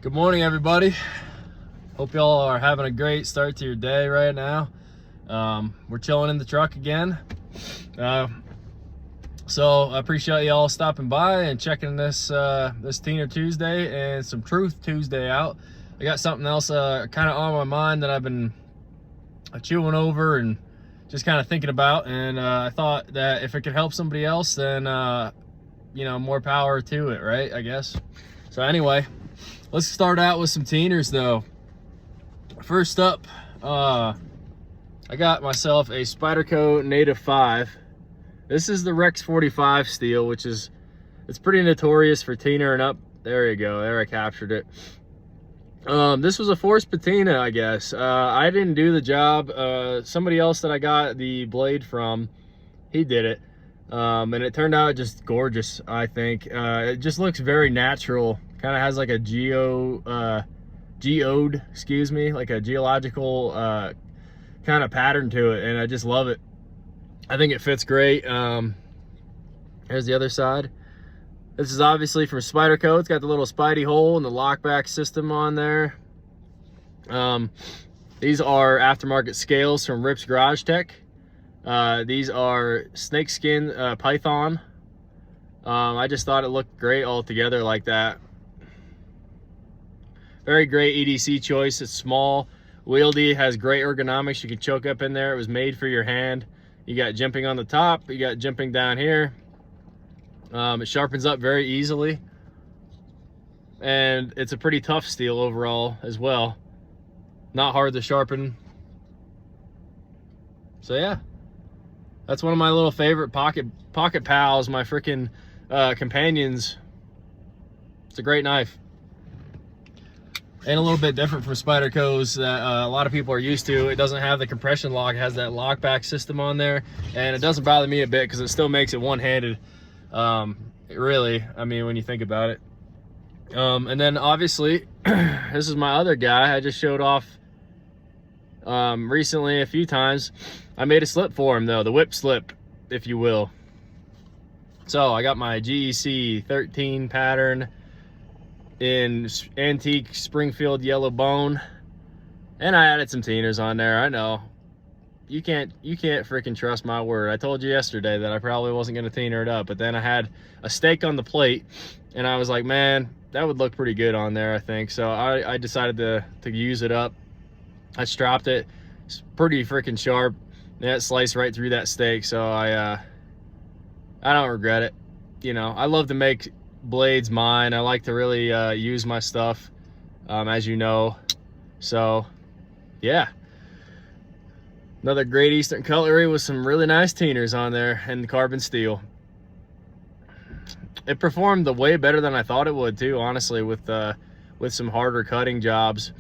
Good morning, everybody. Hope y'all are having a great start to your day right now. We're chilling in the truck again. So I appreciate y'all stopping by and checking this this Teener Tuesday and some Truth Tuesday out. I got something else kind of on my mind that I've been chewing over and just kind of thinking about, and I thought that if it could help somebody else, then you know, more power to it, right? I guess. So anyway, let's start out with some Teeners though. First up, I got myself a Spyderco Native 5. This is the Rex 45 steel, which is, it's pretty notorious for Teener and up. There you go, there I captured it. This was a forced patina, I guess. I didn't do the job. Somebody else that I got the blade from, he did it. And it turned out just gorgeous, I think. It just looks very natural. Kind of has like a geode, excuse me, like a geological kind of pattern to it, and I just love it. I think it fits great. Here's the other side. This is obviously from Spyderco. It's got the little Spidey hole and the lockback system on there. These are aftermarket scales from Rip's Garage Tech. These are snakeskin python. I just thought it looked great all together like that. Very great EDC choice. It's small, wieldy, has great ergonomics. You can choke up in there. It was made for your hand. You got jimping on the top, you got jimping down here. It sharpens up very easily, and it's a pretty tough steel overall as well. Not hard to sharpen. So yeah, that's one of my little favorite pocket pals, my freaking companions. It's a great knife. And a little bit different from Spyderco's that a lot of people are used to. It doesn't have the compression lock. It has that lockback system on there, and it doesn't bother me a bit because it still makes it one-handed. Really, I mean, when you think about it. And then obviously, this is my other guy I just showed off recently a few times. I made a slip for him though, the whip slip, if you will. So I got my GEC 13 pattern in antique Springfield yellow bone, and I added some Teeners on there. I know you can't freaking trust my word. I told you yesterday that I probably wasn't going to Teener it up, but then I had a steak on the plate and I was like, man, that would look pretty good on there, I think. So I decided to use it up. I stropped it. It's pretty freaking sharp, and it sliced right through that steak. So I don't regret it. You know, I love to make blades mine. I like to really use my stuff, as you know. So yeah, another great Eastern cutlery with some really nice Teeners on there and carbon steel. It performed way better than I thought it would too, honestly, with some harder cutting jobs.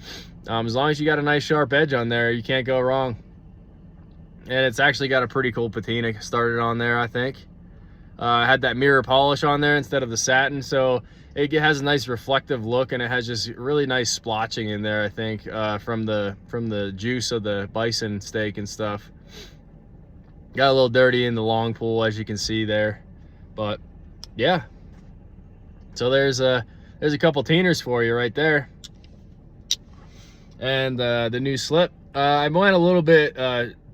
As long as you got a nice sharp edge on there, you can't go wrong. And it's actually got a pretty cool patina started on there, I think. I had that mirror polish on there instead of the satin, so it has a nice reflective look, and it has just really nice splotching in there, I think, from the juice of the bison steak and stuff. Got a little dirty in the long pull, as you can see there, but yeah. So there's a couple Teeners for you right there, and the new slip. I went a little bit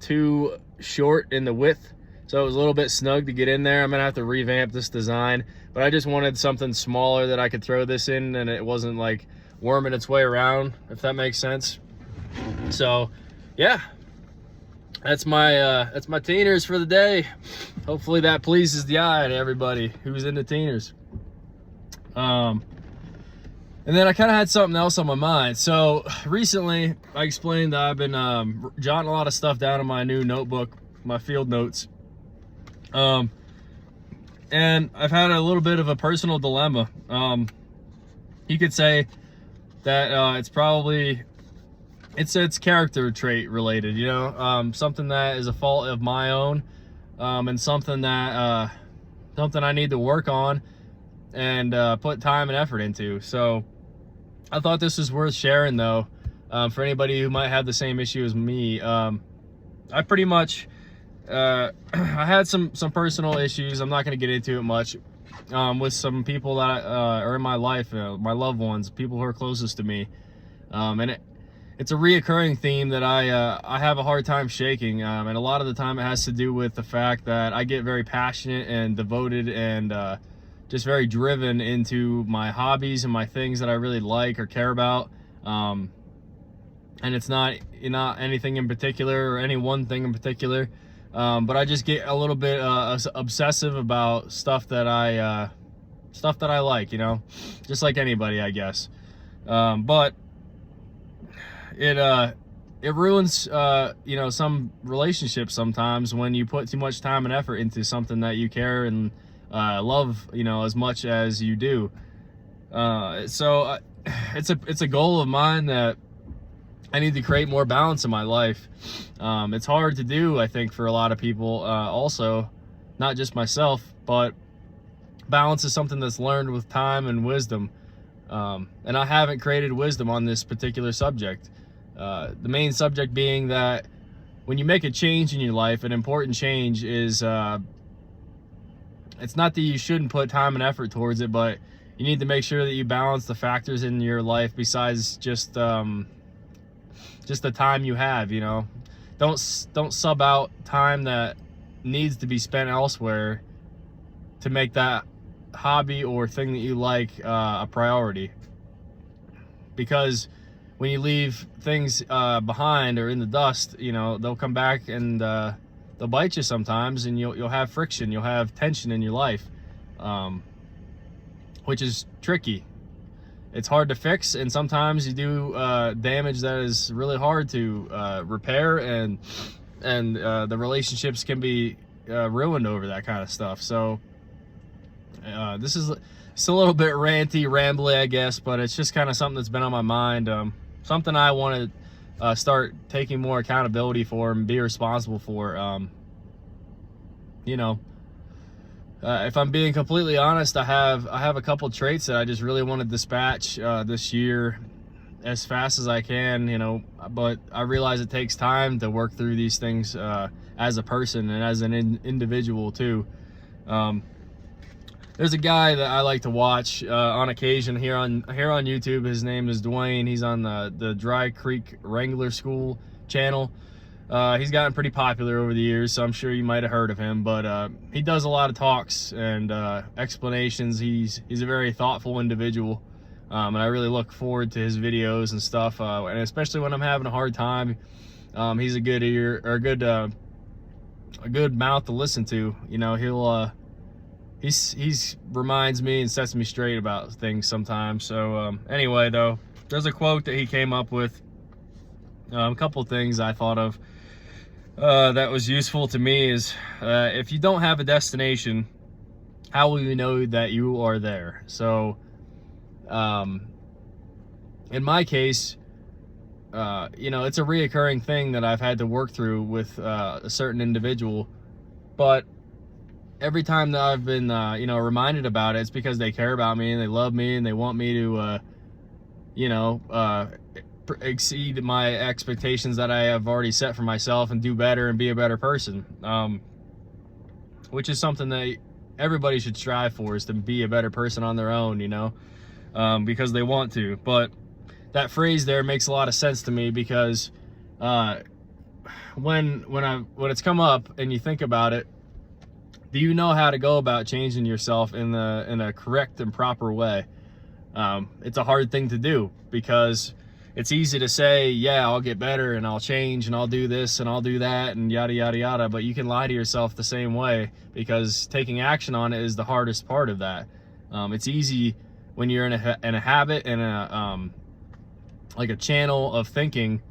too short in the width, so it was a little bit snug to get in there. I'm gonna have to revamp this design, but I just wanted something smaller that I could throw this in and it wasn't like worming its way around, if that makes sense. So yeah, that's my Teeners for the day. Hopefully that pleases the eye to everybody who's into Teeners. And then I kind of had something else on my mind. So recently I explained that I've been jotting a lot of stuff down in my new notebook, my field notes. And I've had a little bit of a personal dilemma. You could say that it's probably, it's character trait related, you know, something that is a fault of my own, and something that something I need to work on and put time and effort into. So I thought this was worth sharing though, for anybody who might have the same issue as me. I pretty much I had some personal issues. I'm not going to get into it much, with some people that are in my life, my loved ones, people who are closest to me. And it's a reoccurring theme that I have a hard time shaking. And a lot of the time it has to do with the fact that I get very passionate and devoted and just very driven into my hobbies and my things that I really like or care about. And it's not anything in particular or any one thing in particular. But I just get a little bit obsessive about stuff that I like, just like anybody, I guess. But it ruins some relationships sometimes when you put too much time and effort into something that you care and love as much as you do. So it's a goal of mine that I need to create more balance in my life. It's hard to do, I think, for a lot of people, also, not just myself, but balance is something that's learned with time and wisdom. And I haven't created wisdom on this particular subject. The main subject being that when you make a change in your life, an important change is, it's not that you shouldn't put time and effort towards it, but you need to make sure that you balance the factors in your life besides just the time you have. Don't sub out time that needs to be spent elsewhere to make that hobby or thing that you like a priority. Because when you leave things behind or in the dust, they'll come back and they'll bite you sometimes, and you'll have friction, you'll have tension in your life, which is tricky. It's hard to fix, and sometimes you do damage that is really hard to repair, and the relationships can be ruined over that kind of stuff. So this is it's a little bit ranty, rambly, I guess, but it's just kind of something that's been on my mind, something I want to start taking more accountability for and be responsible for. If I'm being completely honest, I have a couple traits that I just really want to dispatch this year as fast as I can, but I realize it takes time to work through these things as a person and as an individual too. There's a guy that I like to watch on occasion here on YouTube. His name is Dwayne. He's on the Dry Creek Wrangler School channel. He's gotten pretty popular over the years, so I'm sure you might have heard of him, but he does a lot of talks and explanations. He's a very thoughtful individual, and I really look forward to his videos and stuff, and especially when I'm having a hard time. He's a good ear, or a good mouth to listen to. He's reminds me and sets me straight about things sometimes. So anyway, though, there's a quote that he came up with, a couple things I thought of that was useful to me is, if you don't have a destination, how will you know that you are there? So in my case, it's a reoccurring thing that I've had to work through with a certain individual, but every time that I've been reminded about it, it's because they care about me and they love me and they want me to exceed my expectations that I have already set for myself and do better and be a better person, which is something that everybody should strive for, is to be a better person on their own, because they want to. But that phrase there makes a lot of sense to me, because when it's come up and you think about it, do you know how to go about changing yourself in a correct and proper way? It's a hard thing to do, because it's easy to say, yeah, I'll get better and I'll change and I'll do this and I'll do that and yada, yada, yada. But you can lie to yourself the same way, because taking action on it is the hardest part of that. It's easy when you're in a habit and like a channel of thinking,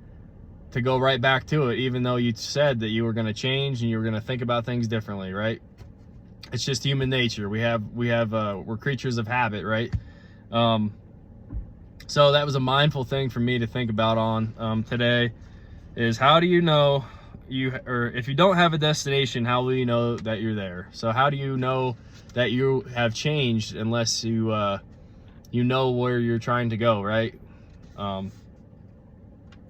to go right back to it, even though you said that you were going to change and you were going to think about things differently, right? It's just human nature. We're creatures of habit, right? So that was a mindful thing for me to think about on today, is how do you know if you don't have a destination, how will you know that you're there? So how do you know that you have changed unless you know where you're trying to go, right?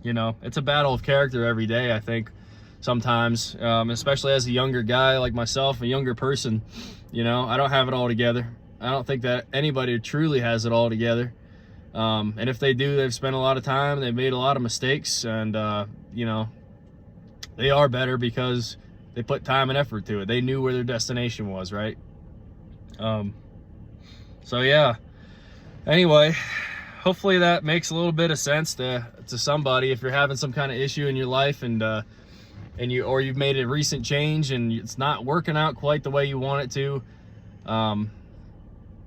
It's a battle of character every day, I think, sometimes, especially as a younger guy like myself, a younger person. I don't have it all together. I don't think that anybody truly has it all together. And if they do, they've spent a lot of time, they've made a lot of mistakes, and you know, they are better because they put time and effort to it. They knew where their destination was, right? So yeah, anyway, hopefully that makes a little bit of sense to somebody. If you're having some kind of issue in your life, and you've made a recent change and it's not working out quite the way you want it to,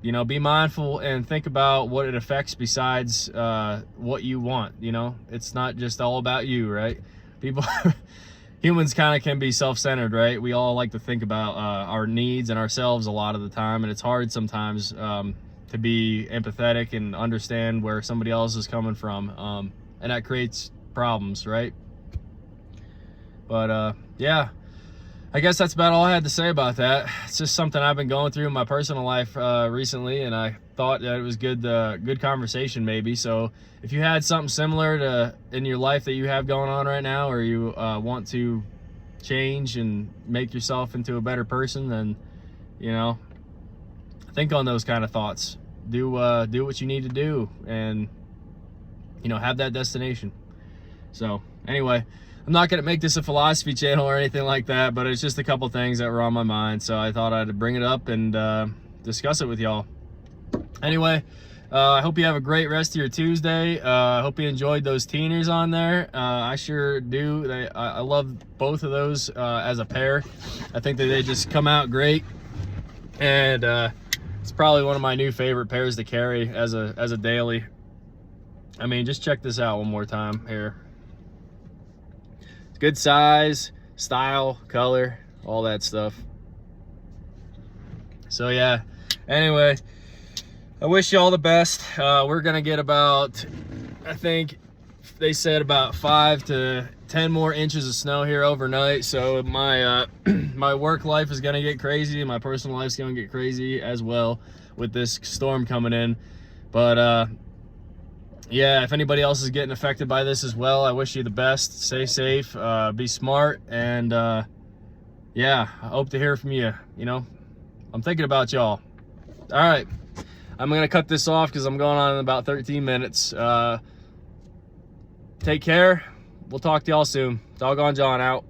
you know, be mindful and think about what it affects besides what you want. You know, it's not just all about you, right? People humans kind of can be self-centered, right? We all like to think about our needs and ourselves a lot of the time, and it's hard sometimes to be empathetic and understand where somebody else is coming from, and that creates problems, right? But yeah, I guess that's about all I had to say about that. It's just something I've been going through in my personal life recently, and I thought that it was good conversation maybe. So if you had something similar to in your life that you have going on right now, or you want to change and make yourself into a better person, then, you know, think on those kind of thoughts. Do what you need to do, and, you know, have that destination. So anyway, I'm not going to make this a philosophy channel or anything like that, but it's just a couple things that were on my mind, so I thought I'd bring it up and discuss it with y'all. Anyway, I hope you have a great rest of your Tuesday. I hope you enjoyed those teeners on there. I sure do. I love both of those as a pair. I think that they just come out great, and it's probably one of my new favorite pairs to carry as a daily. I mean, just check this out one more time here. Good size, style, color, all that stuff. So yeah, anyway, I wish you all the best. We're gonna get about, I think they said about 5 to 10 more inches of snow here overnight. So my my work life is gonna get crazy, and my personal life's gonna get crazy as well with this storm coming in. But yeah, if anybody else is getting affected by this as well, I wish you the best. Stay safe, be smart, and yeah, I hope to hear from you. You know, I'm thinking about y'all. All right, I'm gonna cut this off because I'm going on in about 13 minutes. Take care. We'll talk to y'all soon. Doggone John out.